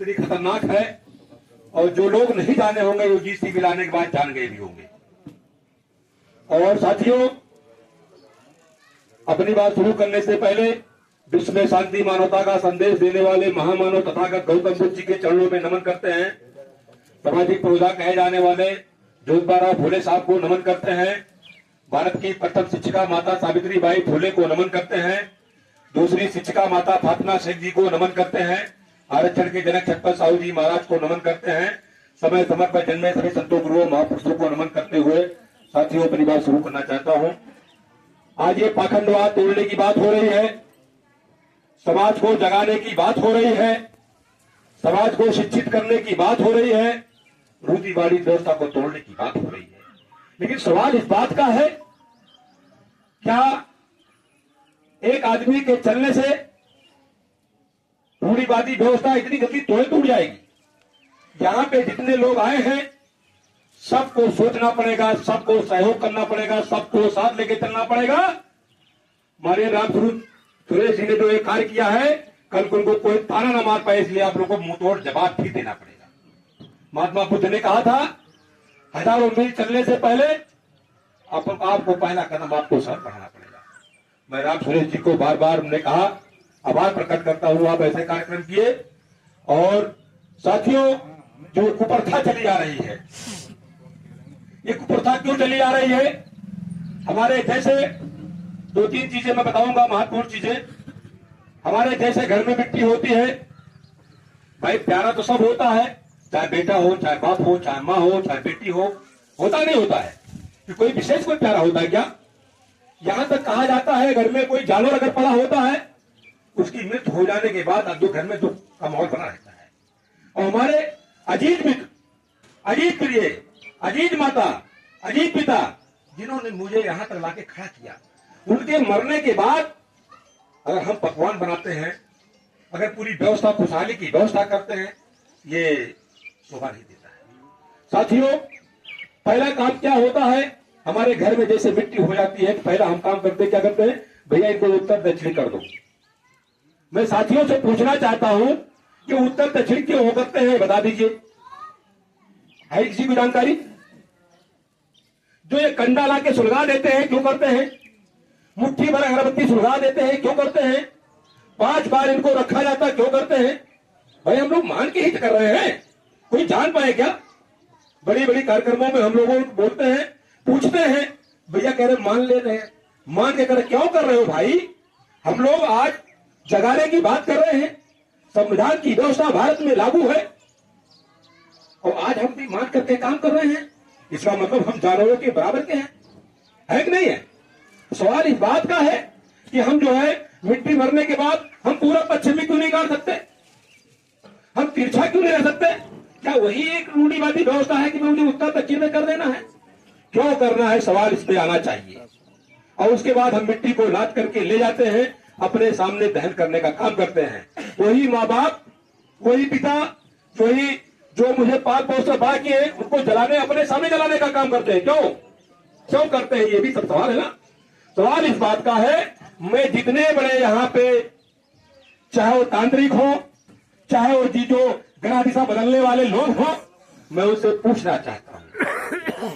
इतनी खतरनाक है, और जो लोग नहीं जाने होंगे वो जीसीबी लाने के बाद जान गए भी होंगे। और साथियों, अपनी बात शुरू करने से पहले विश्व में शांति मानवता का संदेश देने वाले महामानव तथागत गौतम बुद्ध जी के चरणों में नमन करते हैं। सामाजिक पुरोधा कहे जाने वाले ज्योतिबा फूले साहब को नमन करते हैं। भारत की प्रथम शिक्षिका माता सावित्री बाई फूले को नमन करते हैं। दूसरी शिक्षिका माता फातिमा शेख जी को नमन करते हैं। आरक्षण के जनक छत्रपति साहू जी महाराज को नमन करते हैं। समय समय पर जन्मे सभी संतों गुरुओं महापुरुषों को नमन करते हुए साथियों अपनी बात शुरू करना चाहता हूं। आज ये पाखंडवाद तोड़ने की बात हो रही है, समाज को जगाने की बात हो रही है, समाज को शिक्षित करने की बात हो रही है, रूढ़िवादी व्यवस्था को तोड़ने की बात हो रही है। लेकिन सवाल इस बात का है, क्या एक आदमी के चलने से रूढ़िवादी व्यवस्था इतनी जल्दी टूट जाएगी? यहां पे जितने लोग आए हैं सबको सोचना पड़ेगा, सबको सहयोग करना पड़ेगा, सबको साथ लेके चलना पड़ेगा। हमारे राम सुरेश जी ने जो ये कार्य किया है, कल को उनको कोई ताना ना मार पाए, इसलिए आप लोगों को मुंहतोड़ जवाब भी देना पड़ेगा। महात्मा बुद्ध ने कहा था, हजारों मील चलने से पहले आपको पहला कदम आपको सर बढ़ाना पड़ेगा। मैं राम सुरेश जी को बार बार हमने कहा, आभार प्रकट करता हूं, आप ऐसे कार्यक्रम किए। और साथियों, जो कुप्रथा चली आ रही है, ये कुप्रथा क्यों चली आ रही है? हमारे जैसे दो तीन चीजें मैं बताऊंगा, महत्वपूर्ण चीजें। हमारे जैसे घर में मिट्टी होती है, भाई प्यारा तो सब होता है, चाहे बेटा हो, चाहे बाप हो, चाहे माँ हो, चाहे बेटी हो, होता नहीं होता है कि कोई विशेष कोई प्यारा होता है क्या? यहां तक कहा जाता है घर में कोई जानवर अगर पड़ा होता है, उसकी मृत्यु हो जाने के बाद अब जो घर में दुख का माहौल बना रहता है। और हमारे अजीज मित्र, अजीज प्रिय, अजीज माता, अजीज पिता, जिन्होंने मुझे यहां तक लाके खड़ा किया, उनके मरने के बाद अगर हम पकवान बनाते हैं, अगर पूरी व्यवस्था खुशहाली की व्यवस्था करते हैं, ये शोभा नहीं देता है। साथियों, पहला काम क्या होता है? हमारे घर में जैसे मिट्टी हो जाती है, पहला हम काम करते क्या करते हैं? भैया इनको उत्तर दक्षिण कर दो। मैं साथियों से पूछना चाहता हूं कि उत्तर दक्षिण क्यों हो करते हैं, बता दीजिए। है किसी को जानकारी? जो ये कंडा ला के सुलगा देते हैं, क्यों करते हैं? मुट्ठी भर अगरबत्ती सुलगा देते हैं, क्यों करते हैं? 5 बार इनको रखा जाता है, क्यों करते हैं? भाई हम लोग मान के हित कर रहे हैं, कोई जान पाए क्या? बड़ी बड़ी कार्यक्रमों में हम लोगों को बोलते हैं, पूछते हैं, भैया कह रहे मान ले रहे हैं, मान के कर क्यों कर रहे हो भाई? हम लोग आज जगाने की बात कर रहे हैं, संविधान की व्यवस्था भारत में लागू है, और आज हम भी मान करके काम कर रहे हैं। इसका मतलब हम जानवरों के बराबर के हैं, कि नहीं है? सवाल इस बात का है कि हम जो है मिट्टी भरने के बाद हम पूरा पश्चिमी क्यों नहीं कर सकते? हम तिरछा क्यों नहीं रह सकते? क्या वही एक रूढ़िवादी व्यवस्था है कि मुझे उत्तर दक्षिण में कर देना है? क्यों करना है? सवाल इस पे आना चाहिए। और उसके बाद हम मिट्टी को लाद करके ले जाते हैं, अपने सामने दहन करने का काम करते हैं। वही माँ बाप, वही पिता, वही जो मुझे पाल पोस कर बड़ा किए, उनको जलाने, अपने सामने जलाने का काम करते हैं। क्यों करते हैं? ये भी सब सवाल है ना। सवाल इस बात का है, मैं जितने बड़े यहाँ पे, चाहे वो तांत्रिक हो, चाहे वो जी जो ग्रह दिशा बदलने वाले लोग हो, मैं उससे पूछना चाहता हूं,